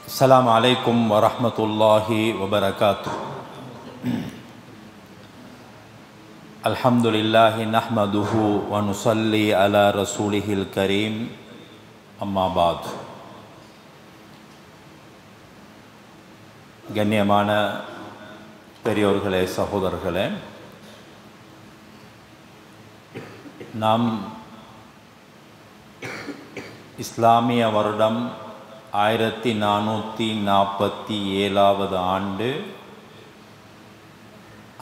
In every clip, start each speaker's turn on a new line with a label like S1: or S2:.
S1: السلام عليكم ورحمة الله وبركاته. الحمد لله نحمده ونصلي على رسوله الكريم أما بعد. கண்ணியமான பெரியோர்களே, சகோதரர்களே, நாம் இஸ்லாமிய வருடம் 1447 ஆண்டு,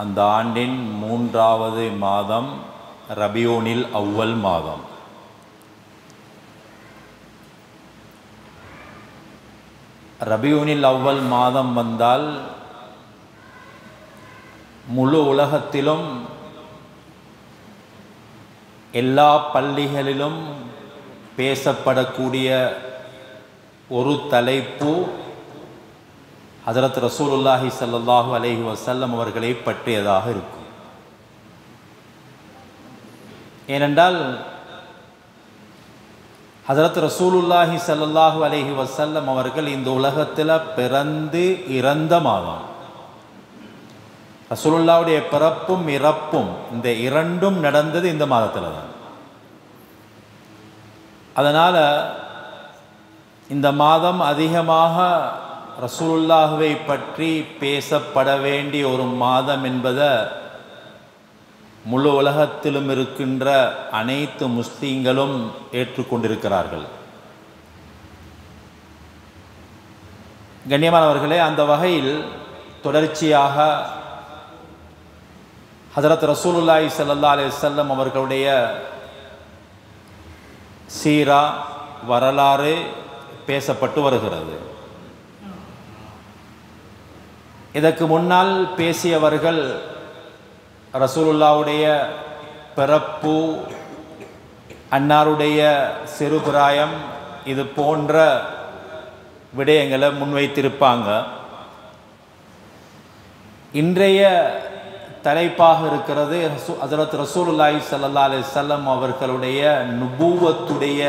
S1: அந்த ஆண்டின் 3வது மாதம் ரபியூனில் அவ்வல் மாதம். ரபியூனில் அவ்வல் மாதம் வந்தால் முழு உலகத்திலும் எல்லா பள்ளிகளிலும் பேசப்படக்கூடிய ஒரு தலைப்பு ஹஜ்ரத் ரசூலுல்லாஹி ஸல்லல்லாஹு அலைஹி வஸல்லம் அவர்களை பற்றியதாக இருக்கும். ஏனென்றால் ஹஜ்ரத் ரசூலுல்லாஹி ஸல்லல்லாஹு அலைஹி வஸல்லம் அவர்கள் இந்த உலகத்தில் பிறந்து இறந்த மாதம். ரசூலுல்லாஹ்வுடைய பிறப்பும் இறப்பும் இந்த இரண்டும் நடந்தது இந்த மாதத்தில் தான். அதனால் இந்த மாதம் அதிகமாக ரசூலுல்லாஹ்வை பற்றி பேசப்பட வேண்டிய ஒரு மாதம் என்பதை முழு உலகத்திலும் இருக்கின்ற அனைத்து முஸ்லீம்களும் ஏற்றுக்கொண்டிருக்கிறார்கள். கண்ணியமானவர்களே, அந்த வகையில் தொடர்ச்சியாக ஹஜ்ரத் ரசூலுல்லாஹி ஸல்லல்லாஹு அலைஹி வஸல்லம் அவர்களுடைய சீரா வரலாறு பேசப்பட்டு வருகிறது. இதற்கு முன்னால் பேசியவர்கள் ரசூலுல்லாஹ்வுடைய பிறப்பு, அன்னாருடைய சிறுபிராயம், இது போன்ற விடயங்களை முன்வைத்திருப்பாங்க. இன்றைய தலைப்பாக இருக்கிறது ஹஜ்ரத் ரசூலுல்லாஹி ஸல்லல்லாஹு அலைஹி வஸல்லம் அவர்களுடைய நுபுவத்துடைய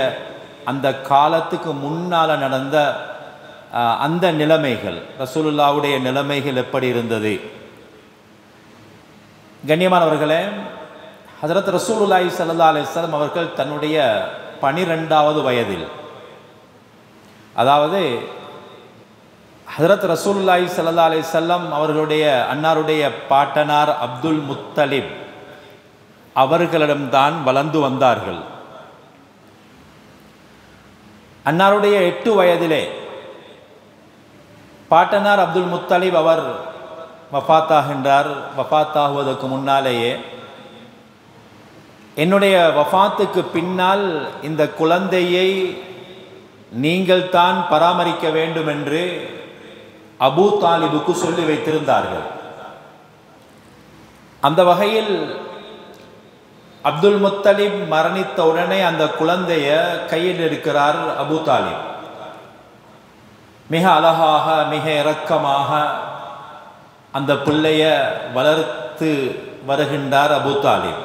S1: அந்த காலத்துக்கு முன்னால் நடந்த அந்த நிலைமைகள், ரசூலுல்லாஹ்வுடைய நிலைமைகள் எப்படி இருந்தது. கண்ணியமானவர்களே, ஹஜ்ரத் ரசூலுல்லாஹி ஸல்லல்லாஹு அலைஹி வஸல்லம் அவர்கள் தன்னுடைய 12வது வயதில், அதாவது ஹஜ்ரத் ரசூலுல்லாஹி ஸல்லல்லாஹு அலைஹி வஸல்லம் அவர்களுடைய அன்னாருடைய பாட்டனார் அப்துல் முத்தலிப் அவர்களிடம்தான் வளர்ந்து வந்தார்கள். அன்னாருடைய 8 வயதிலே பாட்டனார் அப்துல் முத்தலிப் அவர் வஃபாத்தாகின்றார். வஃபாத்தாகுவதற்கு முன்னாலேயே, என்னுடைய வஃபாத்துக்கு பின்னால் இந்த குழந்தையை நீங்கள் தான் பராமரிக்க வேண்டும் என்று அபூ தாலிபுக்கு சொல்லி வைத்திருந்தார்கள். அந்த வகையில் அப்துல் முத்தலிப் மரணித்த உடனே அந்த குழந்தைய கையில் இருக்கிறார் அபூ தாலிப். மிக அழகாக, மிக இரக்கமாக அந்த பிள்ளைய வளர்த்து வருகின்றார் அபூ தாலிப்.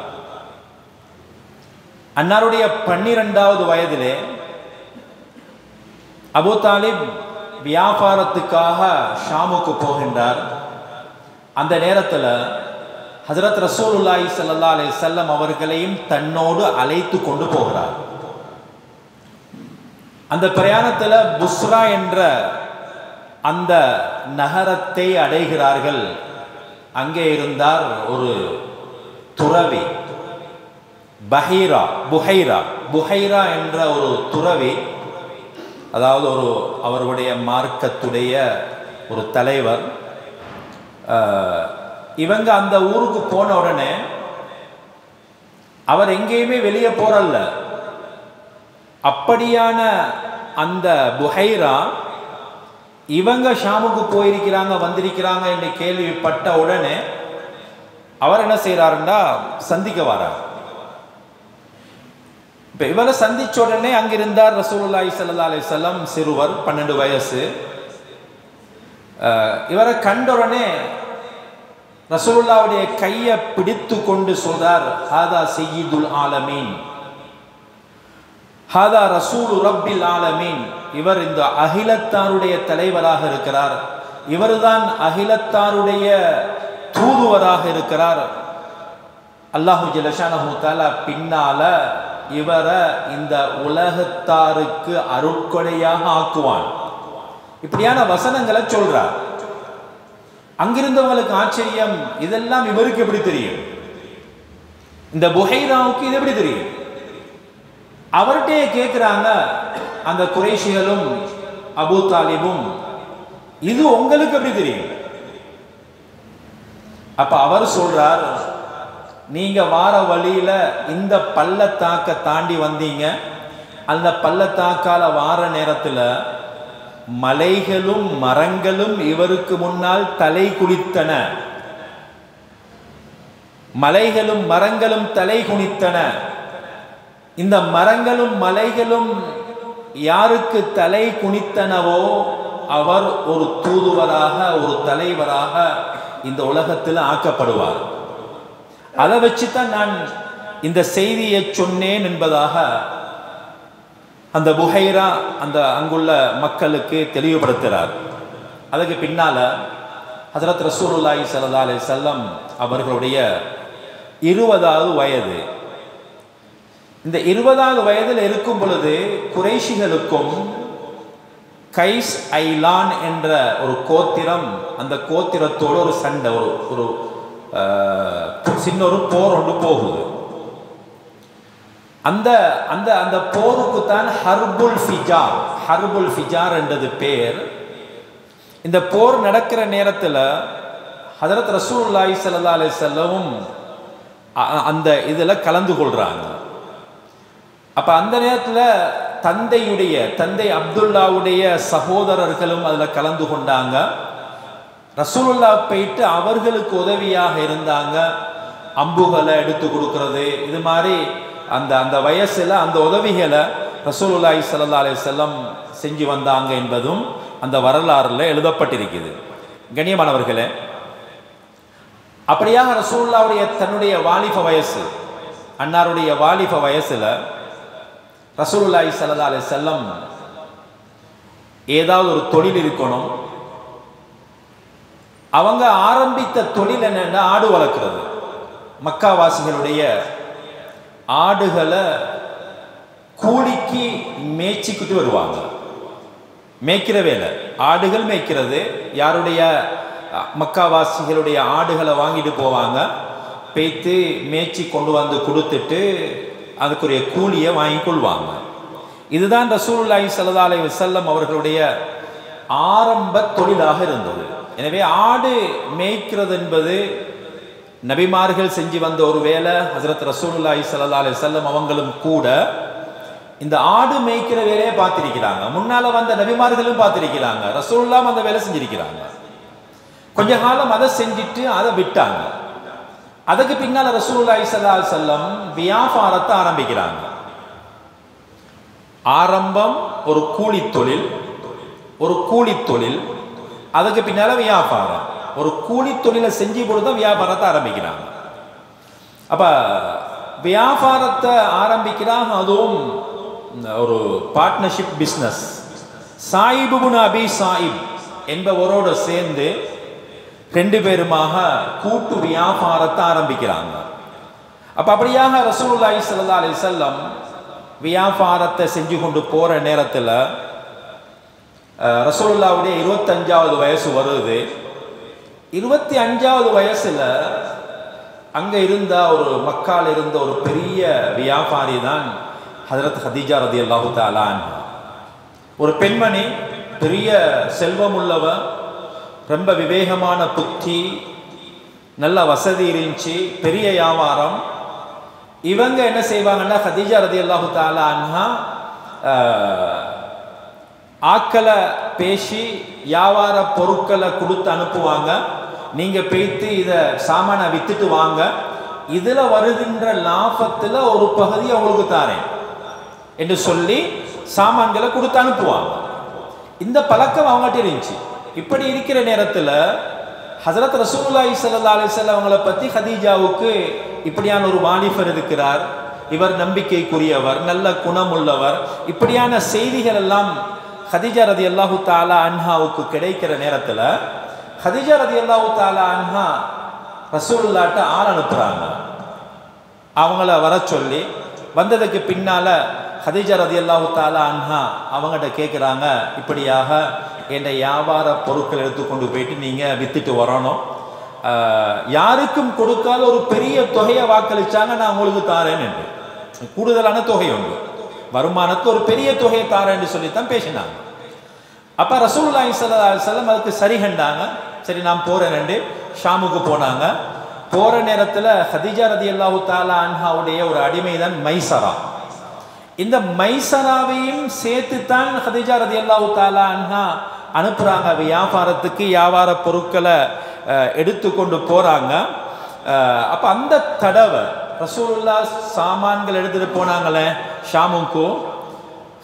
S1: அன்னாருடைய 12வது வயதிலே அபூ தாலிப் வியாபாரத்துக்காக ஷாமுக்கு போகின்றார். அந்த நேரத்தில் ஹஜ்ரத் ரசூலுல்லாஹி ஸல்லல்லாஹு அலைஹி வஸல்லம் அவர்களையும் தன்னோடு அழைத்து கொண்டு போகிறார். அந்த பிரயாணத்தில் புஸ்ரா என்ற அந்த நகரத்தை அடைகிறார்கள். அங்கே இருந்தார் ஒரு துறவி, புஹைரா என்ற ஒரு துறவி, அதாவது அவருடைய மார்க்கத்துடைய ஒரு தலைவர். இவங்க அந்த ஊருக்கு போன உடனே அவர் எங்கேயுமே வெளியே போறல்ல. அப்படியான அந்த புஹைரா இவங்க ஷாமுக்கு போயிருக்கிறாங்க, வந்திருக்கிறாங்க என்று கேள்விப்பட்ட உடனே அவர் என்ன செய்யறாருன்னா சந்திக்க வரார். இப்போ இவரை சந்திச்ச உடனே அங்கிருந்தார் ரசூலுல்லாஹி ஸல்லல்லாஹு அலைஹி வஸல்லம், சிறுவர், 12 வயசு. இவரை கண்ட உடனே ரசூலுல்லாஹ்வுடைய கையை பிடித்து கொண்டு சொல்றார், ஹாதா சய்யிதுல் ஆலமீன், ஹாதா ரசூலு ரப்பில் ஆலமீன், இவர் இந்த அகிலத்தாருடைய தலைவராக இருக்கிறார், இவர்தான் அகிலத்தாருடைய தூதுவராக இருக்கிறார். அல்லாஹு ஜல்லஷானஹு தஆலா பின்னால இவரை இந்த உலகத்தாருக்கு அருட்கொடையாக ஆக்குவான். இப்படியான வசனங்களை சொல்றார். அங்கிருந்தவங்களுக்கு ஆச்சரியம், இதெல்லாம் இவருக்கு எப்படி தெரியும்? இந்த புஹைராவுக்கு இது எப்படி தெரியும்? அவர்கிட்டே கேட்கிறாங்க அந்த குறைஷிகளும் அபூ தாலிபும், இது உங்களுக்கு எப்படி தெரியும்? அப்ப அவர் சொல்றார், நீங்க வார வழியில இந்த பள்ளத்தாக்க தாண்டி வந்தீங்க, அந்த பள்ளத்தாக்கால வார நேரத்தில் மலைகளும் மரங்களும் இவருக்கு முன்னால் தலை குனித்தன. மலைகளும் மரங்களும் தலை குனித்தன. இந்த மரங்களும் மலைகளும் யாருக்கு தலை குனித்தனவோ அவர் ஒரு தூதுவராக, ஒரு தலைவராக இந்த உலகத்தில் ஆக்கப்படுவார். அதை வச்சுதான் நான் இந்த செய்தியை சொன்னேன் என்பதாக அந்த புஹைரா அந்த அங்குள்ள மக்களுக்கு தெளிவுபடுத்துகிறார். அதுக்கு பின்னால ஹஜ்ரத் ரசூலுல்லாஹி ஸல்லல்லாஹு அலைஹி வஸல்லம் அவர்களுடைய 20வது வயது. இந்த 20வது வயதில் இருக்கும் பொழுது குறைஷிகளுக்கும் கைஸ் ஐலான் என்ற ஒரு கோத்திரம், அந்த கோத்திரத்தோடு ஒரு சண்டை, ஒரு சின்ன ஒரு போர் ஒன்று போகுது. அந்த அந்த அந்த போருக்கு தான் ஹர்புல் ஃபிஜார், ஹர்புல் ஃபிஜார் என்றது பேர். இந்த போர் நடக்கிற நேரத்தில் ஹஜ்ரத் ரசூலுல்லாஹி ஸல்லல்லாஹு அலைஹி வஸல்லம் அந்த இதில் கலந்து கொள்றாங்க. அப்ப அந்த நேரத்தில் தந்தை அப்துல்லாவுடைய சகோதரர்களும் அதில் கலந்து கொண்டாங்க. ரசூலுல்லா போயிட்டு அவர்களுக்கு உதவியாக இருந்தாங்க. அம்புகளை எடுத்து கொடுக்கறது, இது மாதிரி அந்த அந்த வயசுல அந்த உதவிகளை ரசூலுல்லாஹி ஸல்லல்லாஹு அலைஹி வஸல்லம் செஞ்சு வந்தாங்க என்பதும் அந்த வரலாறுல எழுதப்பட்டிருக்குது. கண்ணியமானவர்களே, அப்படியாக ரசூலுல்லாவுடைய தன்னுடைய வாலிப வயசு, அன்னாருடைய வாலிப வயசுல ரசூலுல்லாஹி ஸல்லல்லாஹு அலைஹி வஸல்லம் ஏதாவது ஒரு தொழில் இருக்கணும். அவங்க ஆரம்பித்த தொழில் என்னன்னா ஆடு வளர்க்கிறது. மக்காவாசிகளுடைய ஆடுகளை கூலிக்கு மேய்ச்சிக்கிட்டு வருவாங்க. மேய்க்கிற வேலை, ஆடுகள் மேய்க்கிறது. யாருடைய மக்காவாசிகளுடைய ஆடுகளை வாங்கிட்டு போவாங்க, பேய்த்து மேய்ச்சி கொண்டு வந்து கொடுத்துட்டு அதுக்குரிய கூலியை வாங்கி கொள்வாங்க. இதுதான் ரசூலுல்லாஹி ஸல்லல்லாஹு அலைஹி வஸல்லம் அவர்களுடைய ஆரம்ப தொழிலாக இருந்தது. எனவே ஆடு மேய்க்கிறது என்பது நபிமார்கள் செஞ்சு வந்த ஒரு வேலை. ஹஜ்ரத் ரசூலுல்லாஹி ஸல்லல்லாஹு அலைஹி வஸல்லம் அவங்களும் கூட இந்த ஆடு மேய்க்கிற வேலையை பார்த்திருக்கிறாங்க. முன்னால வந்த நபிமார்களும் பார்த்திருக்கிறாங்க. ரசூலுல்லாஹ் அந்த வேலை செஞ்சிருக்கிறாங்க. கொஞ்ச காலம் அதை செஞ்சுட்டு அதை விட்டாங்க. அதுக்கு பின்னால ரசூலுல்லாஹி ஸல்லல்லாஹு அலைஹி வஸல்லம் வியாபாரத்தை ஆரம்பிக்கிறாங்க. ஆரம்பம் ஒரு கூலி தொழில், அதுக்கு பின்னால வியாபாரம். ஒரு கூலி தொழிலை செஞ்சு பொழுதுதான் வியாபாரத்தை ஆரம்பிக்கிறாங்க. அப்ப வியாபாரத்தை ஆரம்பிக்கிறாங்க. அதுவும் ஒரு பார்ட்னர்ஷிப் பிஸ்னஸ். சாயிப் இப்னு அபி சாயிப் என்பவரோடு சேர்ந்து 2 பேருமாக கூட்டு வியாபாரத்தை ஆரம்பிக்கிறாங்க. அப்ப அப்படியாக ரசூலுல்லாஹி ஸல்லல்லாஹு அலைஹி வஸல்லம் வியாபாரத்தை செஞ்சு கொண்டு போற நேரத்தில் ரசூலுல்லாஹ்வுடைய 25வது வயசு வருது. 25வது வயசுல அங்க இருந்த ஒரு மக்கால் இருந்த ஒரு பெரிய வியாபாரி தான் ஹஜ்ரத் ஹதீஜா ரலியல்லாஹு தஆலா அன்ஹா. ஒரு பெண்மணி, பெரிய செல்வம் உள்ளவர், ரொம்ப விவேகமான புத்தி, நல்ல வசதி இருந்துச்சு, பெரிய வியாபாரம். இவங்க என்ன செய்வாங்கன்னா, ஹதீஜா ரலியல்லாஹு தஆலா அன்ஹா ஆக்களை பேசி வியாபார பொருட்களை கொடுத்து அனுப்புவாங்க. நீங்க போய்த்து இதை சாமான வித்துட்டு வாங்க, இதுல வருகின்ற லாபத்துல ஒரு பகுதி அவங்களுக்கு தாரேன் என்று சொல்லி சாமான்களை கொடுத்து அனுப்புவாங்க. இந்த பழக்கம் அவங்ககிட்ட இருந்துச்சு. இப்படி இருக்கிற நேரத்தில் ஹஜ்ரத் ரசூலுல்லாஹி ஸல்லல்லாஹு அலைஹி வஸல்லம் அவங்களை பற்றி ஹதீஜாவுக்கு இப்படியான ஒரு வாலிபர் இருக்கிறார், இவர் நம்பிக்கைக்குரியவர், நல்ல குணமுள்ளவர், இப்படியான செய்திகள் எல்லாம் ஹதீஜா ரலியல்லாஹு தஆலா அன்ஹாவுக்கு கிடைக்கிற நேரத்தில் ஹதீஜா ரலியல்லாஹு தஆலா அன்ஹா ரசூலுல்லாஹ்ட்ட ஆள் அனுப்புறாங்க. அவங்கள வர சொல்லி வந்ததுக்கு பின்னால ஹதீஜா ரலியல்லாஹு தஆலா அன்ஹா அவங்ககிட்ட கேட்குறாங்க, இப்படியாக என் வியாபார பொருட்கள் எடுத்துக்கொண்டு போயிட்டு நீங்கள் வித்துட்டு வரணும், யாருக்கும் கொடுக்காத ஒரு பெரிய தொகையை வாக்களிச்சாங்க, நான் உங்களுக்கு தாரேன் என்று. கூடுதலான தொகை உண்டு, வருமானத்தை ஒரு பெரிய தொகையை தாரேன்னு சொல்லித்தான் பேசினாங்க. அப்போ ரசூலுல்லாஹி ஸல்லல்லாஹு அலைஹி வஸல்லம் அதுக்கு சரி கண்டாங்க. சரி நான் போறேன், ஷாமுக்கு போனாங்க. போற நேரத்தில் ஹதீஜா ரலியல்லாஹு தஆலா அன்ஹாவுடைய ஒரு அடிமை தான் மைசரா. இந்த மைசராவையும் சேர்த்து தான் ஹதீஜா ரலியல்லாஹு தஆலா அன்ஹா அனுப்புறாங்க வியாபாரத்துக்கு. வியாபார பொருட்களை எடுத்துக்கொண்டு போறாங்க. அப்ப அந்த தடவை ரசூலுல்லாஹ் சாமான்கள் எடுத்துட்டு போனாங்களே ஷாமுக்கு,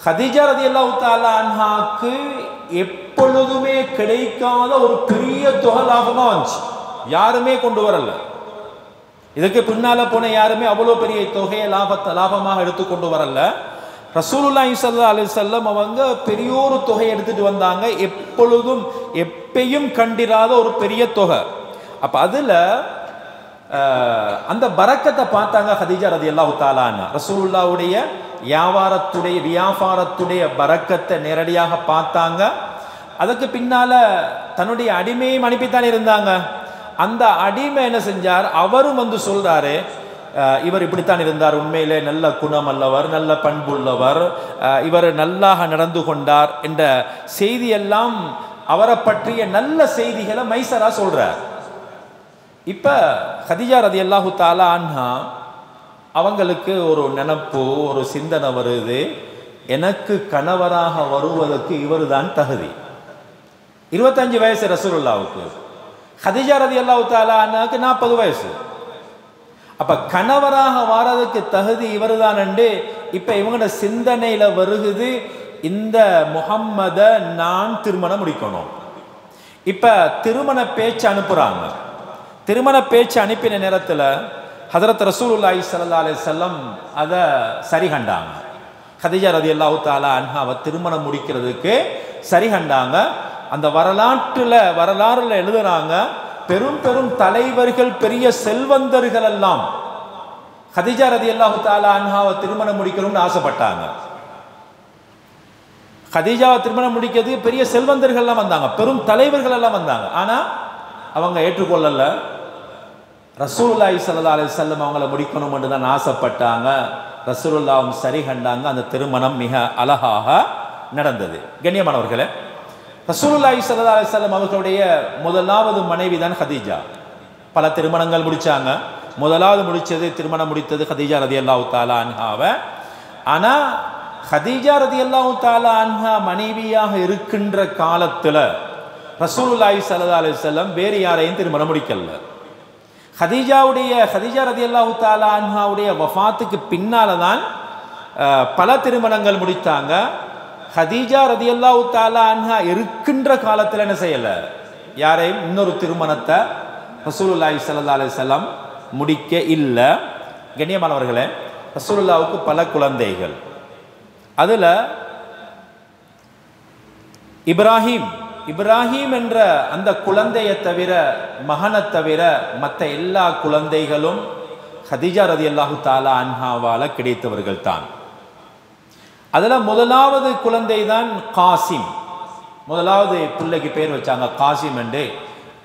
S1: ஹதீஜா ரலியல்லாஹு தஆலா அன்ஹாக்கு எப்பொழுதுமே கிடைக்காத ஒரு பெரிய தொகை லாபமா வந்துச்சு. யாருமே கொண்டு வரல, இதுக்கு பின்னால போன யாருமே அவ்வளோ பெரிய தொகையை லாபமாக எடுத்துக்கொண்டு வரல. ரசூலுல்லாஹி ஸல்லல்லாஹு அலைஹி வஸல்லம் அவங்க பெரியோரு தொகை எடுத்துட்டு வந்தாங்க, எப்பயும் கண்டிராத ஒரு பெரிய தொகை. அப்ப அதுல அந்த பரக்கத்தை பார்த்தாங்க ஹதீஜா ரலியல்லாஹு தஆலா அன்ஹா. ரசூலுல்லாஹ்வுடைய வியாபாரத்துடைய பரக்கத்தை நேரடியாக பார்த்தாங்க. அதுக்கு பின்னால தன்னுடைய அடிமையும் அனுப்பித்தான் இருந்தாங்க. அந்த அடிமை என்ன செஞ்சார், அவரும் வந்து சொல்றாரு, இவர் இப்படித்தான் இருந்தார், உண்மையிலே நல்ல குணம் அல்லவர், நல்ல பண்புள்ளவர், இவர் நல்லாக நடந்து கொண்டார் என்ற செய்தியெல்லாம் அவரை பற்றிய நல்ல செய்திகளை மைசரா சொல்றார். இப்ப ஹதீஜா ரலியல்லாஹு தஆலா அன்ஹா அவங்களுக்கு ஒரு நினைப்பு, ஒரு சிந்தனை வருது, எனக்கு கணவராக வருவதற்கு இவர் தான் தகுதி. 25 வயசு ரசூலுல்லாஹ்வுக்கு, ஹதீஜா ரலியல்லாஹு தஆலா அன்ஹாக்கு 40 வயசு. அப்ப கணவராக வாரதுக்கு தகுதி இவர் தான் என்று இப்ப இவங்களோட சிந்தனையில வருகுது, இந்த முஹம்மத நான் திருமணம் முடிக்கணும். இப்ப திருமண பேச்சு அனுப்புறாங்க. திருமண பேச்சு அனுப்பின நேரத்தில் ஹதரத் ரசூலுல்லாஹி ஸல்லல்லாஹு அலைஹி வஸல்லம் அதை சரி கண்டாங்க. ஹதீஜா ரலியல்லாஹு தஆலா அன்ஹாவை திருமணம் முடிக்கிறதுக்கு சரி கண்டாங்க. அந்த வரலாறுல எழுதுறாங்க, பெரும் பெரும் தலைவர்கள், பெரிய செல்வந்தர்கள் எல்லாம் ஹதீஜா ரலியல்லாஹு தஆலா அன்ஹாவை திருமணம் முடிக்கணும்னு ஆசைப்பட்டாங்க. ஹதீஜாவை திருமணம் முடிக்கிறதுக்கு பெரிய செல்வந்தர்கள் எல்லாம் வந்தாங்க, பெரும் தலைவர்கள் எல்லாம் வந்தாங்க. ஆனா அவங்க ஏற்றுக்கொள்ளல. ரசூலுல்லாஹி ஸல்லல்லாஹு அலைஹி வஸல்லம் அவங்கள முடிக்கணும் என்று தான் ஆசைப்பட்டாங்க. ரசூலுல்லாஹும் சரி கண்டாங்க. அந்த திருமணம் மிக அழகாக நடந்தது. கண்ணியமானவர்களே, ரசூலுல்லாஹி ஸல்லல்லாஹு அலைஹி வஸல்லம் அவர்களுடைய முதலாவது மனைவி தான் ஹதீஜா. பல திருமணங்கள் முடிச்சாங்க. முதலாவது திருமணம் முடித்தது ஹதீஜா ரலியல்லாஹு தஆலா அன்ஹாவை. ஆனா ஹதீஜா ரலியல்லாஹு தஆலா அன்ஹா மனைவியாக இருக்கின்ற காலத்துல ரசூலுல்லாஹி ஸல்லல்லாஹு அலைஹி வஸல்லம் வேறு யாரையும் திருமணம் முடிக்கல. ஹதீஜா ரலியல்லாஹு தஆலா அன்ஹாவுடைய வஃபாத்துக்கு பின்னால தான் பல திருமணங்கள் முடித்தாங்க. ஹதீஜா ரலியல்லாஹு தஆலா அன்ஹா இருக்கின்ற காலத்தில் என்ன செய்யல, யாரையும் இன்னொரு திருமணத்தை ரசூலுல்லாஹி ஸல்லல்லாஹு அலைஹி வஸல்லம் முடிக்க இல்லை. கண்ணியமானவர்களே, ரசூலுல்லாஹ்வுக்கு பல குழந்தைகள். அதுல இப்ராஹிம் என்ற அந்த குழந்தையை தவிர, மகனை தவிர மற்ற எல்லா குழந்தைகளும் ஹதீஜா ரலியல்லாஹு தஆலா அன்ஹாவால கிடைத்தவர்கள் தான். அதுல முதலாவது குழந்தை தான் காசிம். முதலாவது பிள்ளைக்கு பேர் வச்சாங்க காசிம் என்று.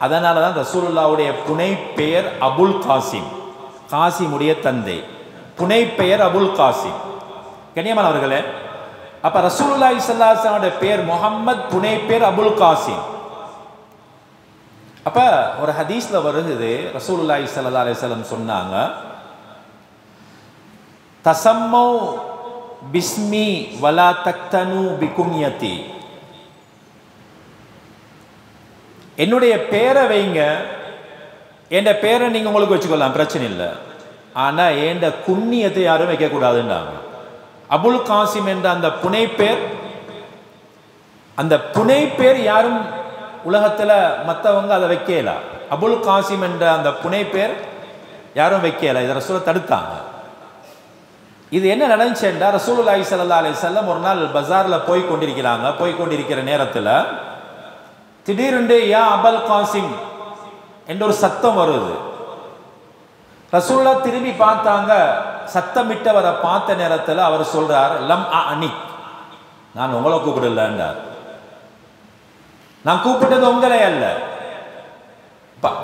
S1: அதனால தான் ரசூலுல்லாஹ்வுடைய புனை பெயர் அபுல் காசிம், காசிமுடைய தந்தை. புனை பெயர் அபுல் காசிம். கண்ணியமானவர்களே, அப்ப ரசூலுல்லாஹி ஸல்லல்லாஹு அலைஹி வஸல்லம் பேர் முஹம்மத், புனை பேர் அபுல் காசிம். அப்ப ஒரு ஹதீஸ்ல வருகிறது, ரசூலுல்லாஹி ஸல்லல்லாஹு அலைஹி வஸல்லம் சொன்னாங்க, தஸம்மௌ பிஸ்மி வலா தக்தனு பிகுன்யதி. என்னுடைய பேரை வைங்க, என் பேரை நீங்க உங்களுக்கு வச்சுக்கொள்ளலாம், பிரச்சனை இல்லை. ஆனா என் குன்னியத்தை யாரும் வைக்கக்கூடாதுன்றாங்க. அபுல் காசிம் என்ற அந்த புனை பேர் யாரும் உலகத்துல மற்றவங்க அதை வைக்கல. அபுல் காசிம் என்ற அந்த புனை பேர் யாரும் வைக்கல. இதை ரசூலுல்லாஹ் தடுத்தாங்க. இது என்ன நடந்துச்சுன்னா, ரசூலுல்லாஹி ஸல்லல்லாஹு அலைஹி வஸல்லம் ஒரு நாள் பஜாரில் போய் கொண்டிருக்கிற நேரத்தில் திடீரென்று யா அபல் காசிம் என்ற ஒரு சத்தம் வருது. ரசூலுல்லா திரும்பி பார்த்தாங்க. சத்தமிட்டவரை பார்த்த நேரத்தில் அவர் சொல்றார், லம் அனி, நான் உங்களை கூப்பிடலன்றார். நான் கூப்பிட்டது உங்களே அல்ல.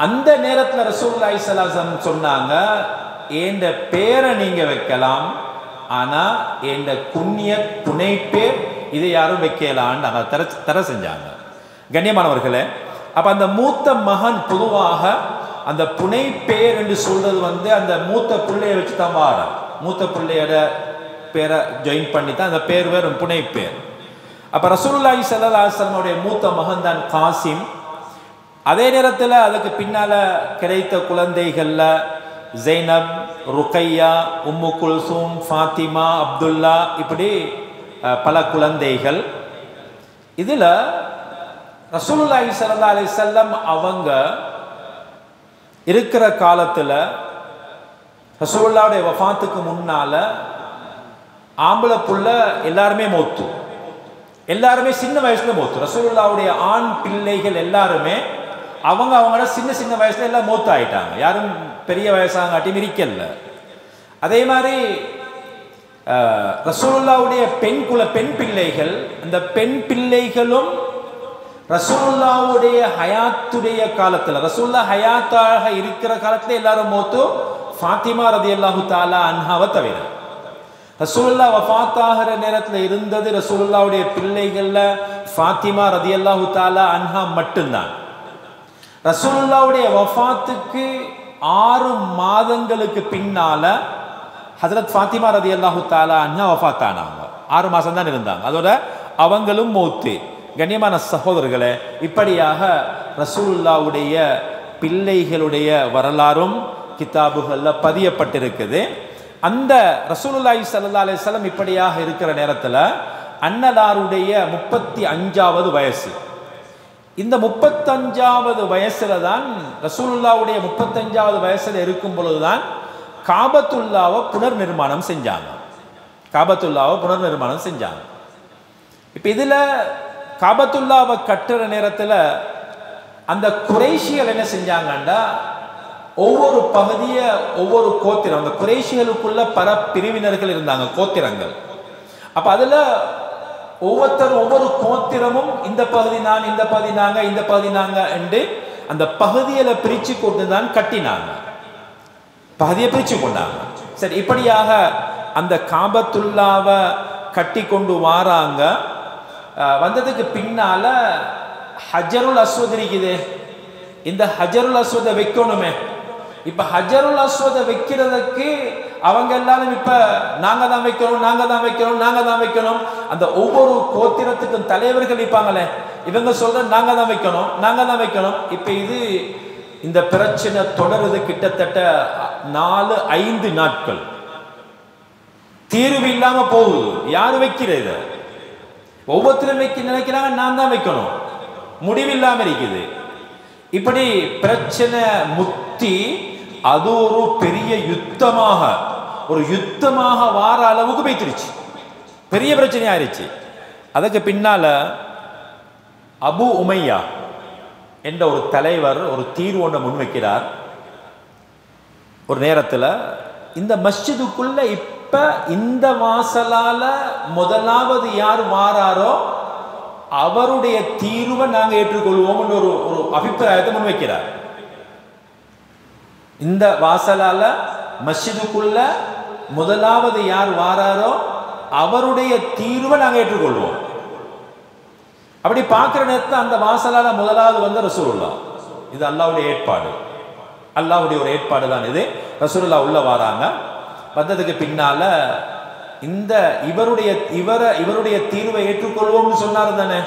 S1: அந்த நேரத்தில் ரசூலுல்லாஹி ஸல்லல்லாஹு அலைஹி வஸல்லம் சொன்னாங்க, என்ற பேரை நீங்க வைக்கலாம், ஆனா என்ற புண்ணிய துணை பேர் இதை யாரும் வைக்கலான்னு நாங்கள் தர செஞ்சாங்க. கண்ணியமானவர்களே, அப்ப அந்த மூத்த மகன் பொதுவாக அந்த புனை பேர் என்று சொல்றது அந்த மூத்த பிள்ளையை வச்சு தான் வார, மூத்த பிள்ளையோட பேரை ஜாயின் பண்ணி தான் அந்த பேர் வேறு புனை பேர். அப்ப ரசூலுல்லாஹி ஸல்லல்லாஹு அலைஹி வஸல்லம் மூத்த மகன் தான் காசிம். அதே நேரத்தில் அதுக்கு பின்னால கிடைத்த குழந்தைகள்ல ஜெய்னப், ருக்கையா, உம்மு குல்சூம், ஃபாத்திமா, அப்துல்லா, இப்படி பல குழந்தைகள். இதுல ரசூலுல்லாஹி ஸல்லல்லாஹு அலைஹி வஸல்லம் அவங்க இருக்கிற காலத்துல ரசூலுல்லாஹ்வுடைய வஃபாத்துக்கு முன்னால ஆம்பளை புள்ள எல்லாருமே மௌத்து, எல்லாருமே சின்ன வயசுல மௌத்து. ரசூலுல்லாஹ்வுடைய ஆண் பிள்ளைகள் எல்லாருமே அவங்களோட சின்ன சின்ன வயசுல எல்லாம் மௌத்து ஆயிட்டாங்க. யாரும் பெரிய வயசாங்காட்டி மிரிக்கல்ல. அதே மாதிரி ரசூலுல்லாஹ்வுடைய பெண் பிள்ளைகள், அந்த பெண் பிள்ளைகளும் ரசூலுல்லாஹ்வுடைய ஹயாத்துடைய காலத்துல, ரசூலுல்லாஹ் ஹயாத்தாக இருக்கிற காலத்துல எல்லாரும் மௌத்து. ஃபாத்திமா ரலியல்லாஹு தஆலா அன்ஹாவை தவிர. ரசூலுல்லாஹ் வஃபாத் ஆகிற நேரத்துல இருந்தது ரசூலுல்லாஹ்வுடைய பிள்ளைகள்ல ஃபாத்திமா ரலியல்லாஹு தஆலா அன்ஹா மட்டும்தான். ரசூலுல்லாஹ்வுடைய வஃபாத்துக்கு 6 மாதங்களுக்கு பின்னால ஹஜ்ரத் ஃபாத்திமா ரலியல்லாஹு தஆலா அன்ஹா வஃபாத் ஆனாங்க. 6 மாசம் தான் இருந்தாங்க. அதோட அவங்களும் மௌத்து. கண்ணியமான சகோதரர்களே, இப்படியாக ரசூலுல்லாஹ்வுடைய பிள்ளைகளுடைய வரலாறும் கிதாபுகள்ல பதியப்பட்டிருக்குது. அந்த ரசூலுல்லாஹி ஸல்லல்லாஹு அலைஹி வஸல்லம் இப்படியாக இருக்கிற நேரத்தில் அன்னலாருடைய 35வது வயசு. இந்த 35வது வயசுல தான் ரசூலுல்லாஹ்வுடைய 35வது வயசுல இருக்கும் பொழுதுதான் காபத்துல்லாவை புனர் நிர்மாணம் செஞ்சாங்க. இப்ப இதுல காபத்துல்லாவை கட்டுற நேரத்தில் அந்த குறைஷிகள் என்ன செஞ்சாங்கன்னா, ஒவ்வொரு பகுதியை ஒவ்வொரு கோத்திரம், அந்த குறைஷிகளுக்குள்ள பல பிரிவினர்கள் இருந்தாங்க, கோத்திரங்கள். அப்ப அதுல ஒவ்வொருத்தரும் ஒவ்வொரு கோத்திரமும் இந்த பகுதி நான், இந்த பகுதி நாங்க, இந்த பகுதி நாங்க என்று அந்த பகுதியில பிரிச்சு கொண்டு தான் கட்டினாங்க, பகுதியை பிரிச்சு கொண்டாங்க. சரி, இப்படியாக அந்த காபத்துல்லாவை கட்டி கொண்டு வாராங்க. வந்ததுக்கு பின்னால ஹஜருல் அஸ்வத் இருக்குது. இந்த ஹஜருல் அஸ்வதை வைக்கணுமே. இப்ப ஹஜருல் அஸ்வதை வைக்கிறதுக்கு அவங்க எல்லாரும் இப்ப நாங்க தான் வைக்கணும். அந்த ஒவ்வொரு கோத்திரத்துக்கும் தலைவர்கள் இருப்பாங்களே, இவங்க சொல்ற நாங்க தான் வைக்கணும். இப்ப இந்த பிரச்சனை தொடருது கிட்டத்தட்ட 4-5 நாட்கள். தீர்வு இல்லாம போகுது. யாரு வைக்கிறது? ஒவ்வொருத்தரும் நினைக்கிறாங்க நான் தான் வைக்கணும், முடிவில்லாம இருக்குது. இப்படி பிரச்சனை முத்தி அது ஒரு பெரிய யுத்தமாக வார அளவுக்கு போய்த்திருச்சு. பெரிய பிரச்சனை ஆயிடுச்சு. அதுக்கு பின்னால அபு உமையா என்ற ஒரு தலைவர் ஒரு தீர்வு ஒன்றை முன்வைக்கிறார். ஒரு நேரத்தில் இந்த மஸ்ஜிதுக்குள்ள இப்ப இந்த வாசலால முதலாவது யார் வாராரோ அவருடைய தீர்வை நாங்கள் ஏற்றுக்கொள்வோம் ஒரு அபிப்பிராயத்தை முன்வைக்கிறார். இந்த வாசலால மஸ்ஜிதுக்குள்ள முதலாவது யார் வாராரோ அவருடைய தீர்வை நாங்கள் ஏற்றுக்கொள்வோம். அப்படி பார்க்கிற நேரத்தில் அந்த வாசலால முதலாவது வந்த ரசூலுல்லாஹ். இது அல்லாஹ்வுடைய ஏற்பாடு, அல்லாஹ்வுடைய ஒரு ஏற்பாடு தான் இது. ரசூலுல்லாஹ் உள்ள வராங்க. வந்ததுக்கு பின்னால இவருடைய தீர்வை ஏற்றுக்கொள்வோம்னு சொன்னார் தானே,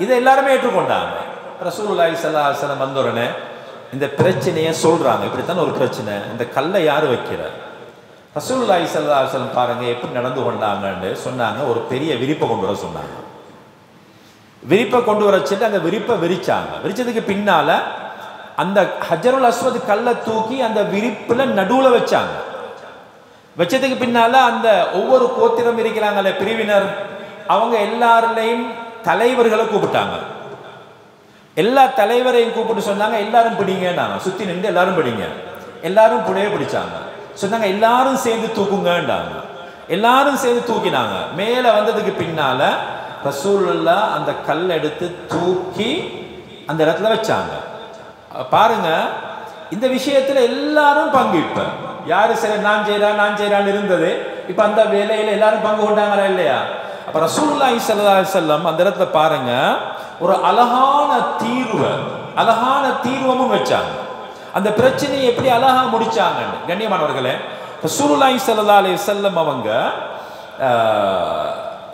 S1: இதை எல்லாருமே ஏற்றுக்கொண்டாங்க. ரசூலுல்லாஹி ஸல்லல்லாஹு அலைஹி வஸல்லம் வந்தோடனே இந்த பிரச்சனையை சொல்றாங்க. இப்படித்தான் ஒரு பிரச்சனை, இந்த கல்லை யாரு வைக்கிற? ரசூலுல்லாஹி ஸல்லல்லாஹு அலைஹி வஸல்லம் பாருங்க எப்படி நடந்து கொண்டாங்கன்னு சொன்னாங்க. ஒரு பெரிய விரிப்பை கொண்டு வர சொன்னாங்க. விரிப்பை கொண்டு வர சொல்லி அந்த விரிப்பை விரிச்சாங்க. விரிச்சதுக்கு பின்னால அந்த ஹஜருல் அஸ்வத் கல்லை தூக்கி அந்த விரிப்புல நடுவுல வச்சாங்க. வச்சதுக்கு பின்னால அந்த ஒவ்வொரு கோத்திரம் இருக்கிறாங்களே பிரிவினர், அவங்க எல்லாரையும் தலைவர்களை கூப்பிட்டாங்க. எல்லா தலைவரையும் கூப்பிட்டு சொன்னாங்க, எல்லாரும் பிடிங்கன்னாங்க. சுத்தி நின்று எல்லாரும் பிடிங்க. எல்லாரும் புடைய பிடிச்சாங்க. சொன்னாங்க எல்லாரும் சேர்ந்து தூக்குங்கன்றாங்க. எல்லாரும் சேர்ந்து தூக்கினாங்க. மேலே வந்ததுக்கு பின்னால ரசூலுல்லாஹ் அந்த கல் எடுத்து தூக்கி அந்த இடத்துல வச்சாங்க. பாருங்க, இந்த விஷயத்துல எல்லாரும் பங்கு. இப்ப யாரு சரி நான் செய்யறான்னு இருந்தது, இப்ப அந்த வேலையில எல்லாரும் பங்கு கொண்டாங்களா இல்லையா? அப்ப ரசூலுல்லாஹி ஸல்லல்லாஹு அலைஹி வஸல்லம் அந்த இடத்துல பாருங்க ஒரு அழகான தீர்வமும் வச்சாங்க. அந்த பிரச்சனையை எப்படி அழகா முடிச்சாங்க. கண்ணியமானவர்களே, ரசூலுல்லாஹி ஸல்லல்லாஹு அலைஹி வஸல்லம் அவங்க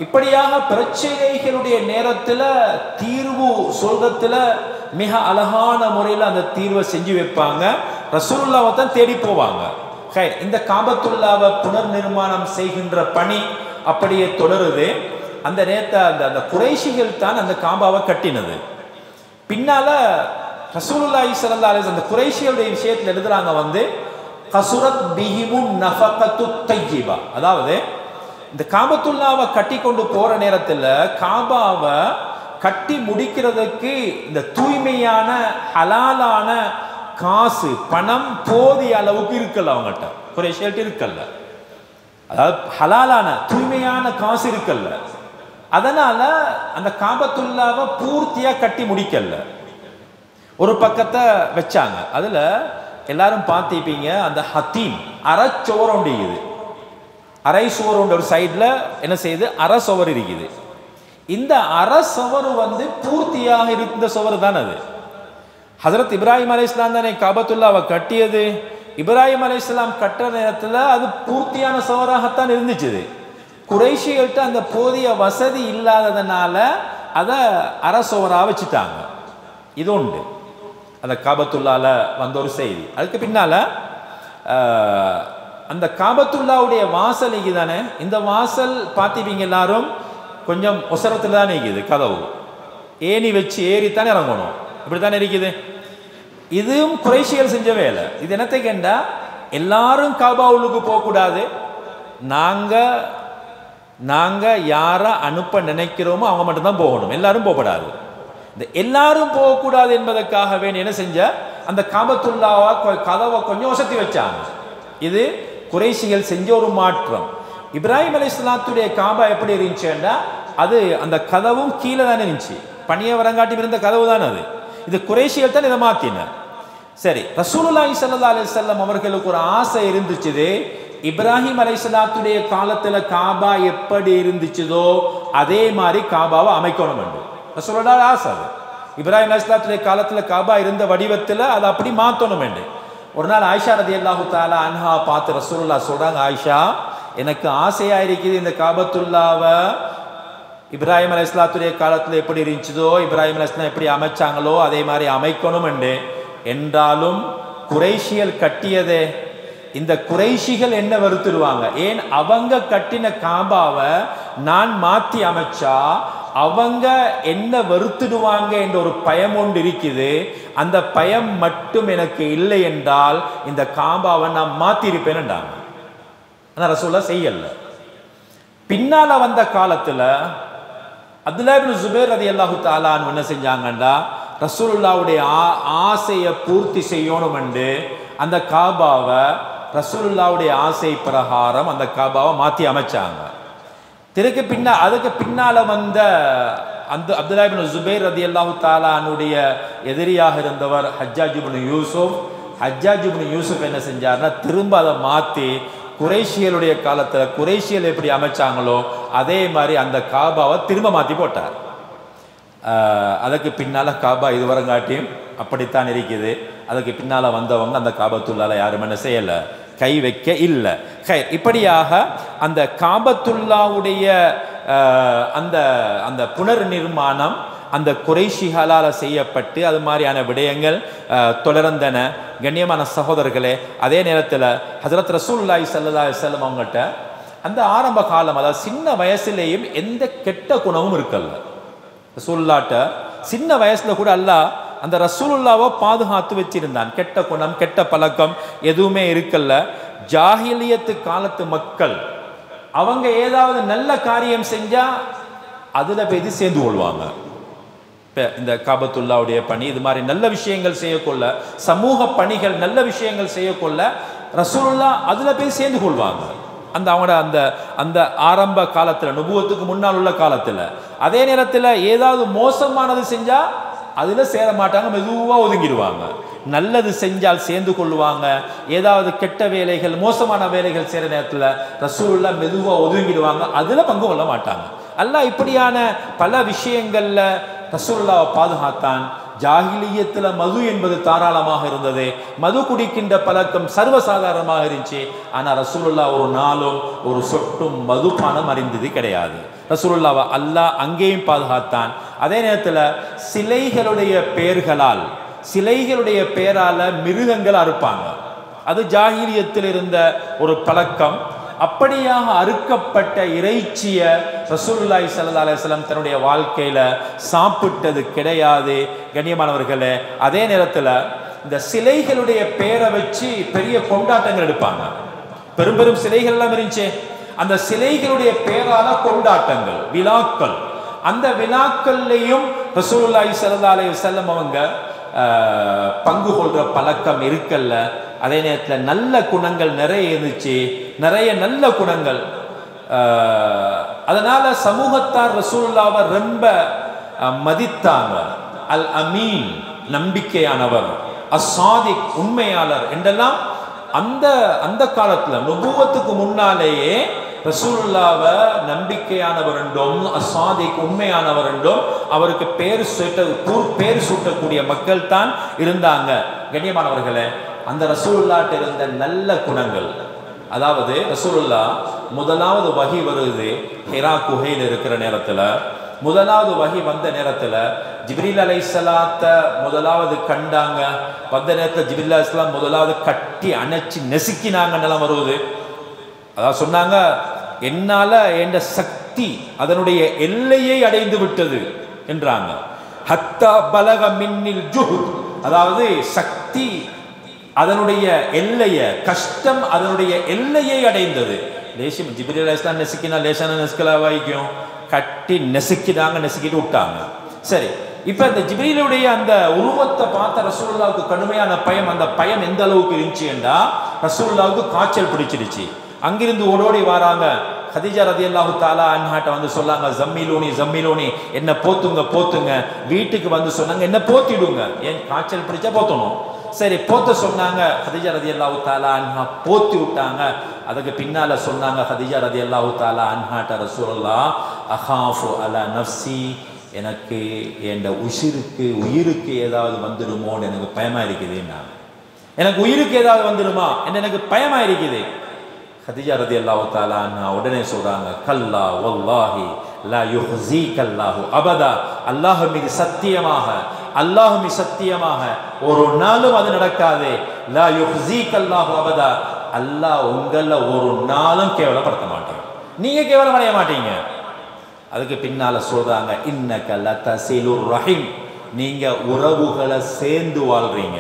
S1: இப்படியாக பிரச்சனைகளுடைய நேரத்தில் தீர்வு சொல்றதுல மிக அழகான முறையில் அந்த தீர்வை செஞ்சு வைப்பாங்க. ரசூலுல்லாஹ்வை தான் தேடி போவாங்க. இந்த காபத்துல்லாவை புனர் நிர்மாணம் செய்கின்ற பணி அப்படியே தொடருது. அந்த நேரத்தை அந்த குறைஷிகள் தான் அந்த காபாவை கட்டினது. பின்னால ரசூலுல்லாஹி ஸல்லல்லாஹு அலைஹி வஸல்லம் அந்த குறைஷிகளுடைய விஷயத்தில் எழுதுறாங்க கசுரத் பிஹிமுன் நஃபகத்து தய்யிபா, அதாவது இந்த காபத்துல்லாவை கட்டி கொண்டு போற நேரத்தில் காபாவை கட்டி முடிக்கிறதுக்கு இந்த தூய்மையான ஹலாலான காசு பணம் போதிய அளவுக்கு இருக்கல, அவங்ககிட்ட குறைஷிகள்ட்ட இருக்கல்ல. அதாவது ஹலாலான தூய்மையான காசு இருக்கல்ல. அதனால அந்த காபத்துல்லாவை பூர்த்தியா கட்டி முடிக்கல. ஒரு பக்கத்தை வச்சாங்க. அதுல எல்லாரும் பார்த்திருப்பீங்க, அந்த ஹத்தீம் அரைச்சோர் ஒன்று இருக்குது. அரை சுவர் ஒன்று ஒரு சைட்ல என்ன செய்யுது, அரை சுவர் இருக்குது. இந்த அரை சுவர் பூர்த்தியாக இருந்த சுவர் தான் அது. ஹஜரத் இப்ராஹிம் அலைஹிஸ்ஸலாம் தானே காபத்துல்லாவை கட்டியது. இப்ராஹிம் அலைஹிஸ்ஸலாம் கட்டுற நேரத்தில் அது பூர்த்தியான சுவராகத்தான் இருந்துச்சு. குறைஷிகள்கிட்ட அந்த போதிய வசதி இல்லாததுனால அதை அரை சுவராக வச்சுட்டாங்க. இது உண்டு அந்த காபத்துல்லால வந்த ஒரு செய்தி. அதுக்கு பின்னால அந்த காபத்துல்லாவுடைய வாசல் தானே, இந்த வாசல் பார்த்திப்பீங்க எல்லாரும் கொஞ்சம் ஒசரத்தில் தான் இருக்குது. கதவு ஏணி வச்சு ஏறித்தானே இறங்கணும், இப்படித்தானே இருக்குது. இதுவும் குறைஷிகள் செஞ்ச வேலை. இது என்னத்தை கேட்டா, எல்லாரும் காபா உள்ளுக்கு போகக்கூடாது, நாங்க யாரை அனுப்ப நினைக்கிறோமோ அவங்க மட்டும்தான் போகணும், எல்லாரும் போகக்கூடாது. இந்த எல்லாரும் போகக்கூடாது என்பதற்காகவே என்ன செஞ்ச, அந்த காபத்துல்லாவை கதவை கொஞ்சம் ஒசத்தி வச்சாங்க. இது குறைஷிகள் செஞ்ச ஒரு மாற்றம். இப்ராஹிம் அலைஹிஸ்ஸலாத்துடைய காபா எப்படி இருந்துச்சுன்னா, அது அந்த கதவும் கீழே தானே இருந்துச்சு, பனிய வரங்காட்டி இருந்த கதவு தானே அது. இது குறைஷிகள் தான் இதை மாத்தின. சரி, ரசூலுல்லாஹி ஸல்லல்லாஹு அலைஹி வஸல்லம் அவர்களுக்கு ஒரு ஆசை இருந்துச்சு, இப்ராஹிம் அலைஹிஸ்ஸலாத்துடைய காலத்துல காபா எப்படி இருந்துச்சதோ அதே மாதிரி காபாவை அமைக்கணும் என்று ரசூலுல்லாஹ் ஆசை. இப்ராஹிம் அலைஹிஸ்ஸலாத்துடைய காலத்துல காபா இருந்த வடிவத்தில் அதை அப்படி மாற்றணும் என்று. ஒரு நாள் ஆயிஷா ரலியல்லாஹு தஆலா அன்ஹா பார்த்து ரசூலுல்லாஹ் சொல்றாங்க, ஆயிஷா எனக்கு ஆசையா இருக்குது, இந்த காபத்துல்லாவை இப்ராஹிம் அலைஹிஸ்ஸலாத்துடைய காலத்தில் எப்படி இருந்துச்சதோ, இப்ராஹிம் அலைஹிஸ்ஸலாம் எப்படி அமைச்சாங்களோ அதே மாதிரி அமைக்கணும் என்று. என்றாலும் குறைஷிகள் கட்டியதே, இந்த குறைஷிகள் என்ன வருத்திடுவாங்க, ஏன் அவங்க கட்டின காபாவை நான் மாற்றி அமைச்சா அவங்க என்ன வருத்திடுவாங்க என்ற ஒரு பயம் ஒன்று இருக்குது. அந்த பயம் மட்டும் எனக்கு இல்லை என்றால் இந்த காபாவை நான் மாற்றிருப்பேன்டாங்க. ஆனால் ரசூலுல்லாஹ் செய்யல. பின்னால வந்த காலத்தில் அப்துல்லாஹ் இப்னு ஜுபைர் ரலியல்லாஹு தஆலா அன்ஹு என்ன செஞ்சாங்கண்டா, ரசூலுல்லாஹ்வுடைய ஆசையை பூர்த்தி செய்யணும் என்று அந்த காபாவை ரசூலுல்லாஹ்வுடைய ஆசை பிரகாரம் அந்த காபாவை மாற்றி அமைச்சாங்க. அதுக்கு பின்னால வந்த அந்த அப்துல்லாஹ் இப்னு ஜுபைர் ரலியல்லாஹு தஆலா அன்ஹுடைய எதிரியாக இருந்தவர் ஹஜ்ஜாஜ் இப்னு யூசுப் என்ன செஞ்சார்னா, திரும்ப அதை மாற்றி குறைஷியலுடைய காலத்தில் குறைஷியல் எப்படி அமைச்சாங்களோ அதே மாதிரி அந்த காபாவை திரும்ப மாற்றி போட்டார். அதுக்கு பின்னால் காபா இதுவரைங்காட்டியும் அப்படித்தான் இருக்குது. அதுக்கு பின்னால் வந்தவங்க அந்த காபத்துல்லால யாரும் என்ன செய்யலை, கை வைக்க இல்லை. இப்படியாக அந்த காபத்துல்லாவுடைய அந்த அந்த புனர் நிர்மாணம் அந்த குறைஷிகளால் செய்யப்பட்டு அது மாதிரியான விடயங்கள் தொடர்ந்தன. கண்ணியமான சகோதரர்களே, அதே நேரத்தில் ஹஜ்ரத் ரசூலுல்லாஹி ஸல்லல்லாஹு அலைஹி வஸல்லம் அவங்ககிட்ட அந்த ஆரம்ப காலம், அதாவது சின்ன வயசுலேயும் எந்த கெட்ட குணமும் இருக்கல்ல. ரசூலுல்லாஹ்ட்ட சின்ன வயசுல கூட அல்லாஹ் அந்த ரசூலுல்லாவை பாதுகாத்து வச்சிருந்தான். கெட்ட குணம் கெட்ட பழக்கம் எதுவுமே இருக்கல்ல. ஜாஹிலியத்து காலத்து மக்கள் அவங்க ஏதாவது நல்ல காரியம் செஞ்சா அதுல போய் சேர்ந்து கொள்வாங்க. இந்த காபத்துல்லாவுடைய பணி இது மாதிரி நல்ல விஷயங்கள் செய்யக்கொள்ள, சமூக பணிகள் நல்ல விஷயங்கள் செய்யக்கொள்ள ரசூலுல்லாஹ் அதுல போய் சேர்ந்து கொள்வாங்க. அந்த அவங்களோட அந்த அந்த ஆரம்ப காலத்தில், நுபுவத்துக்கு முன்னால் உள்ள காலத்தில். அதே நேரத்தில் ஏதாவது மோசமானது செஞ்சா அதுல சேர மாட்டாங்க, மெதுவா ஒதுங்கிடுவாங்க. நல்லது செஞ்சால் சேர்ந்து கொள்வாங்க. ஏதாவது கெட்ட வேலைகள் மோசமான வேலைகள் செய்கிற நேரத்தில் ரசூலுல்லாஹ் மெதுவா ஒதுங்கிடுவாங்க, அதுல பங்கு கொள்ள மாட்டாங்க. அல்லாஹ் இப்படியான பல விஷயங்கள்ல ரசூலுல்லாஹ்வை பாதுகாத்தான். ஜாஹிலியத்தில் மது என்பது தாராளமாக இருந்தது, மது குடிக்கின்ற பழக்கம் சர்வசாதாரணமாக இருந்துச்சு. ஆனால் ரசூலுல்லாஹ் ஒரு நாளும் ஒரு சொட்டும் மதுபானம் அறிந்தது கிடையாது. ரசூலுல்லாஹ்வை அல்லாஹ் அங்கேயும் பாதுகாத்தான். அதே நேரத்தில் சிலைகளுடைய பெயர்களால், சிலைகளுடைய பெயரால மிருகங்கள் அறுப்பாங்க. அது ஜாஹிலியத்தில் இருந்த ஒரு பழக்கம். அப்படியாக அறுக்கப்பட்ட இறைச்சிய ரசூலுல்லாஹி ஸல்லல்லாஹு அலைஹி வஸல்லம் தன்னுடைய வாழ்க்கையில சாப்பிட்டது கிடையாது. கண்ணியமானவர்களே, அதே நேரத்தில் இந்த சிலைகளுடைய பெயரை வச்சு பெரிய கொண்டாட்டங்கள் எடுப்பாங்க. பெரும் பெரும் சிலைகள் எல்லாம் இருந்துச்சு. அந்த சிலைகளுடைய பெயரால கொண்டாட்டங்கள், விழாக்கள். அந்த விழாக்கள்லையும் ரசூலுல்லாஹி ஸல்லல்லாஹு அலைஹி வஸல்லம் அவங்க பங்கு கொள்ற பழக்கம் இருக்கல்ல. அதே நேரத்தில் நல்ல குணங்கள் நிறைய இருந்துச்சு, நிறைய நல்ல குணங்கள். அதனால சமூகத்தார் ரசூலுல்லாஹ்வை ரொம்ப மதித்தாங்க. அல் அமீன் நம்பிக்கையானவர், அஸ்ஸாதிக் உண்மையாளர் என்றெல்லாம் அந்த அந்த காலத்தில் நுபுவத்துக்கு முன்னாலேயே ரசூலுல்லாஹ்வை நம்பிக்கையானவர் என்றும் அஸ்ஸாதிக் உண்மையானவர் என்றும் அவருக்கு பேர் சூட்டக்கூடிய மக்கள் தான் இருந்தாங்க. கண்ணியமானவர்களே, அந்த ரசூலுல்லாஹ்ட்ட இருந்த நல்ல குணங்கள், அதாவது ரசூலுல்லாஹ் முதலாவது வஹி வருது ஹிரா குகையில் இருக்கிற நேரத்தில். முதலாவது வஹி வந்த நேரத்தில் ஜிப்ரீல் அலைஹிஸ்ஸலாத்தை முதலாவது கண்டாங்க. வந்த நேரத்தில் ஜிப்ரீல் அலைஹிஸ்ஸலாம் முதலாவது கட்டி அணைச்சி நெசுக்கினாங்கன்னெல்லாம் வருவது. அதாவது சொன்னாங்க, என்னால என்ற சக்தி அதனுடைய எல்லையை அடைந்து விட்டது என்றாங்க. ஹத்தா பலக மின்னில் ஜுஹுத், அதாவது சக்தி அதனுடைய எல்லையை, கஷ்டம் அதனுடைய எல்லையை அடைந்தது. லேசியம் ஜிப்ரீல் அலைஹிஸ்ஸலாம் நெசுக்கினா லேசான நெசுக்கலா வாய்க்கும், கட்டி நெசுக்கினாங்க, நெசுக்கிட்டு விட்டாங்க. சரி, இப்ப இந்த ஜிப்ரீலுடைய அந்த உருவத்தை பார்த்த ரசூலுல்லாஹ்வுக்கு கடுமையான பயம். அந்த பயம் எந்த அளவுக்கு இருந்துச்சுன்னா ரசூலுல்லாஹ்வுக்கு காய்ச்சல் பிடிச்சிருச்சு. அங்கிருந்து ஓடோடி வராங்க. கதீஜா ரலியல்லாஹு தஆலா அன்ஹாட்ட வந்து சொன்னாங்க, ஜம்மிலூனி ஜம்மிலூனி, என்ன போத்துங்க போத்துங்க. வீட்டுக்கு வந்து சொன்னாங்க, என்ன போத்திடுங்க, ஏன் காய்ச்சல் பிடிச்சா போத்தணும். சரி, போத்த சொன்னாங்க. கதீஜா ரலியல்லாஹு தஆலா அன்ஹா போத்தி விட்டாங்க. அதுக்கு பின்னால சொன்னாங்க கதீஜா ரலியல்லாஹு தஆலா அன்ஹாட்ட, ரசூலுல்லாஹ் அகாஃபு அலா நஃப்ஸி, எனக்கு என் உயிருக்கு ஏதாவது வந்துடுமோன்னு எனக்கு பயமா இருக்குதுன்னா, எனக்கு உயிருக்கு ஏதாவது வந்துடுமா என்று எனக்கு பயமா இருக்குது. கதீஜா ரலியல்லாஹு தஆலா அன்ஹா உடனே சொல்றாங்க, கல்லா வல்லாஹி லா யுஹ்ஸீகல்லாஹு அபதா, அல்லாஹ் மீது சத்தியமாக, அல்லாஹ் மீது சத்தியமாக ஒரு நாளும் அது நடக்காது. லா யுஹ்ஸீகல்லாஹு அபதா, அல்லாஹ் உங்களை ஒரு நாளும் கேவலப்படுத்த மாட்டாங்க, நீங்க கேவலம் அடைய மாட்டீங்க. அதுக்கு பின்னால சொல்றாங்க, இன்னக லதஸிலுர் ரஹீம், நீங்க உறவுகளை சேர்ந்து வாழ்றீங்க.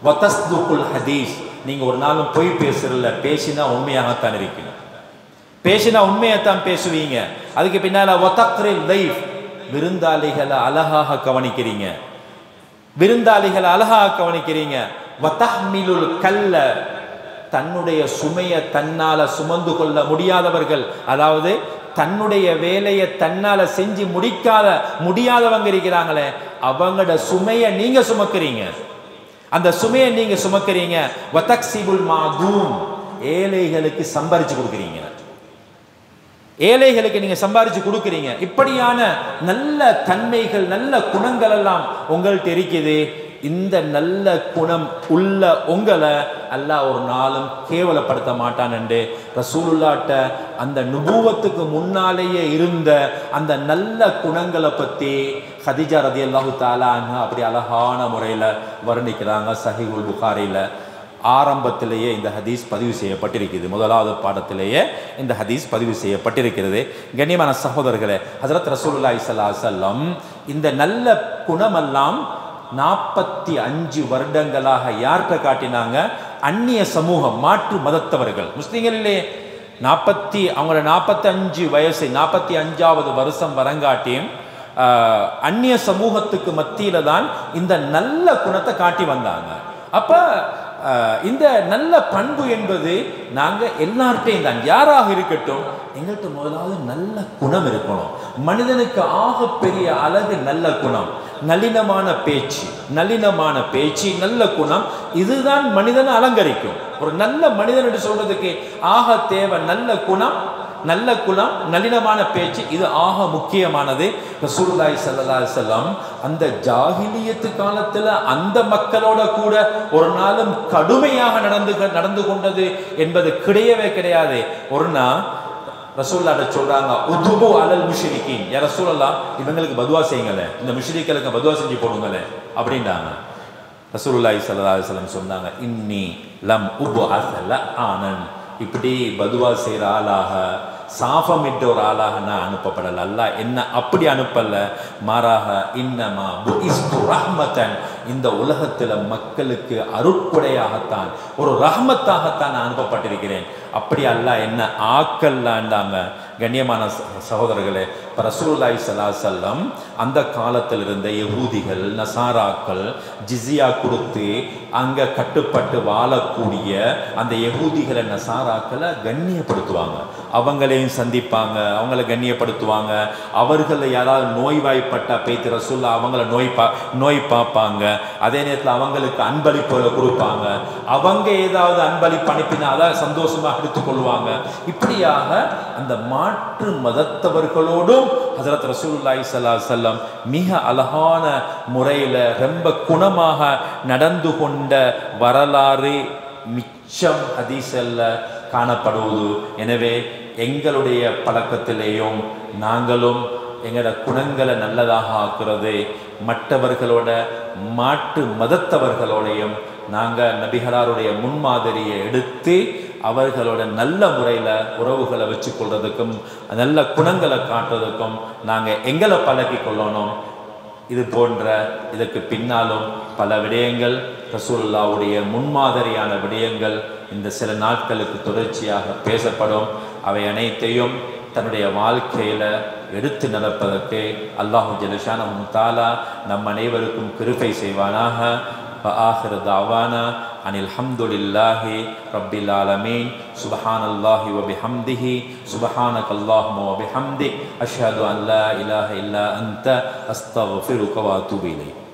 S1: வதஸ்துகுல் ஹதீஸ், நீங்க ஒரு நாளும் பொய் பேசுறல, பேசினா உண்மையாகத்தான் இருக்கணும், பேசினா உண்மையைத்தான் பேசுவீங்க. அதுக்கு பின்னால வதக்ரில் லைஃப், விருந்தாளிகளை அழகாக கவனிக்கிறீங்க, விருந்தாளிகளை அழகாக கவனிக்கிறீங்க. வதஹ்மிலுல் கல்ல, தன்னுடைய சுமையை தன்னால சுமந்து கொள்ள முடியாதவர்கள், அதாவது தன்னுடைய வேலையை தன்னால செஞ்சு முடியாதவங்க இருக்கிறாங்களே, அவங்களோட சுமையை நீங்க சுமக்கிறீங்க, அந்த சுமையை நீங்க சுமக்கிறீங்க. வதக்ஸிபுல் மாதூம், ஏழைகளுக்கு சம்பாரிச்சு கொடுக்குறீங்க, ஏழைகளுக்கு நீங்க சம்பாரிச்சு கொடுக்குறீங்க. இப்படியான நல்ல தன்மைகள், நல்ல குணங்கள் எல்லாம் உங்கள்கிட்ட இருக்குது. இந்த நல்ல குணம் உள்ள உங்களை அல்லாஹ் ஒரு நாளும் கேவலப்படுத்த மாட்டான் என்று ரசூலுல்லாஹ்ட்ட அந்த நுபுவத்துக்கு முன்னாலேயே இருந்த அந்த நல்ல குணங்களை பற்றி கதீஜா ரலியல்லாஹு தஆலா அன்ஹா அப்படி அழகான முறையில் வர்ணிக்கிறாங்க. சஹீஹுல் புகாரியில் ஆரம்பத்திலேயே இந்த ஹதீஸ் பதிவு செய்யப்பட்டிருக்கிறது, முதலாவது பாடத்திலேயே இந்த ஹதீஸ் பதிவு செய்யப்பட்டிருக்கிறது. கண்ணியமான சகோதரர்களே, ஹஜ்ரத் ரசூலுல்லாஹி ஸல்லல்லாஹு அலைஹி வஸல்லம் இந்த நல்ல குணமெல்லாம் 45 வருடங்களாக யார்கிட்ட காட்டினாங்க? அந்நிய சமூகம், மாற்று மதத்தவர்கள். முஸ்லிம்களிலே அவங்களோட 45 வயசு 45வது வருஷம் வரங்காட்டியும் அந்நிய சமூகத்துக்கு மத்தியில தான் இந்த நல்ல குணத்தை காட்டி வந்தாங்க. அப்ப இந்த நல்ல பண்பு என்பது நாங்க எல்லார்ட்டையும் தான், யாராக இருக்கட்டும், எங்கள்கிட்ட முதலாவது நல்ல குணம் இருக்கணும். மனிதனுக்கு ஆக பெரிய அழகு நல்ல குணம், நளினமான பேச்சு, நல்ல குணம். இதுதான் மனிதனை அலங்கரிக்கும். ஒரு நல்ல மனிதன் என்று சொல்றதுக்கு ஆக தேவை நல்ல குணம், நளினமான பேச்சு. இது ஆக முக்கியமானது. ரசூலுல்லாஹி ஸல்லல்லாஹு அலைஹி வஸல்லம் அந்த ஜாஹிலியத்து காலத்துல அந்த மக்களோட கூட ஒரு நாளும் கடுமையாக நடந்து கொண்டது என்பது கிடையாது. ஒரு நாள் ரசூலுல்லாஹ் சொல்றாங்க, உதுபு அலல் முஷ்ரிகீன், யா ரசூலல்லாஹ் இவங்களுக்கு பதுவா செய்யுங்களே, இந்த முஷ்ரிக்களுக்கு பதுவா செஞ்சு போடுங்களே அப்படின்றாங்க. ரசூலுல்லாஹி ஸல்லல்லாஹு அலைஹி வஸல்லம் சொன்னாங்க, இன்னி லம் உபஅஸ லஆனன், இப்படி பதுவா செய்கிற ஆளாக, சாபமிட்ட ஒரு ஆளாக நான் அனுப்பப்படலை. அல்லாஹ் என்ன அப்படி அனுப்பல, மாறாக இன்னமா புஇஸ்து ரஹ்மத்தன், இந்த உலகத்தில் மக்களுக்கு அருட்கொடையாகத்தான், ஒரு ரஹ்மத்தாகத்தான் நான் அனுப்பப்பட்டிருக்கிறேன். அப்படி அல்லாஹ் என்ன ஆக்கல்லாண்டாங்க. கண்ணியமான சகோதரர்களே, ரசூலுல்லாஹி ஸல்லல்லாஹு அலைஹி வஸல்லம் அந்த காலத்தில் இருந்த யஹூதிகள், நசாராக்கள் ஜிஸியா கொடுத்து அங்கே கட்டுப்பட்டு வாழக்கூடிய அந்த யஹூதிகளை, நசாராக்களை கண்ணியப்படுத்துவாங்க. அவங்களையும் சந்திப்பாங்க, அவங்கள கண்ணியப்படுத்துவாங்க. அவர்களை யாராவது நோய்வாய்ப்பட்டா பேத்து ரசூலுல்லாஹ் அவங்கள நோய் பார்ப்பாங்க. அதே நேரத்தில் அவங்களுக்கு அன்பளிப்புகளை கொடுப்பாங்க. அவங்க ஏதாவது அன்பளிப்பு அனுப்பினா அதை சந்தோஷமாக எடுத்துக்கொள்வாங்க. இப்படியாக அந்த மாற்று மதத்தவர்களோடும் ஹஜ்ரத் ரசூலுல்லாஹி ஸல்லல்லாஹு அலைஹி வஸல்லம் மிக அழகான முறையில் ரொம்ப குணமாக நடந்து கொண்ட வரலாறு மிச்சம் ஹதீஸல்ல காணப்படுவது. எனவே எங்களுடைய பழக்கத்திலேயும் நாங்களும் எங்களோட குணங்களை நல்லதாக ஆக்குறது, மற்றவர்களோட மாற்று மதத்தவர்களோடையும் நாங்கள் நபிகளாருடைய முன்மாதிரியை எடுத்து அவர்களோட நல்ல முறையில் உறவுகளை வச்சு கொள்றதுக்கும் நல்ல குணங்களை காட்டுறதுக்கும் நாங்கள் எங்களை பழக்கி கொள்ளணும். இது போன்ற இதற்கு பின்னாலும் பல விடயங்கள், ரசூலுல்லாஹ்வுடைய முன்மாதிரியான விடயங்கள் இந்த சில நாட்களுக்கு தொடர்ச்சியாக பேசப்படும். அவை அனைத்தையும் தன்னுடைய வாழ்க்கையில் எடுத்து நடப்பதற்கு அல்லாஹு ஜல்ல ஷானஹு தஆலா நம் அனைவருக்கும் கிருபை செய்வானாக. وآخر دعوانا أن الحمد لله رب العالمين. سبحان الله وبحمده سبحانك اللهم وبحمدك أشهد أن لا إله إلا أنت أستغفرك وأتوب إليك.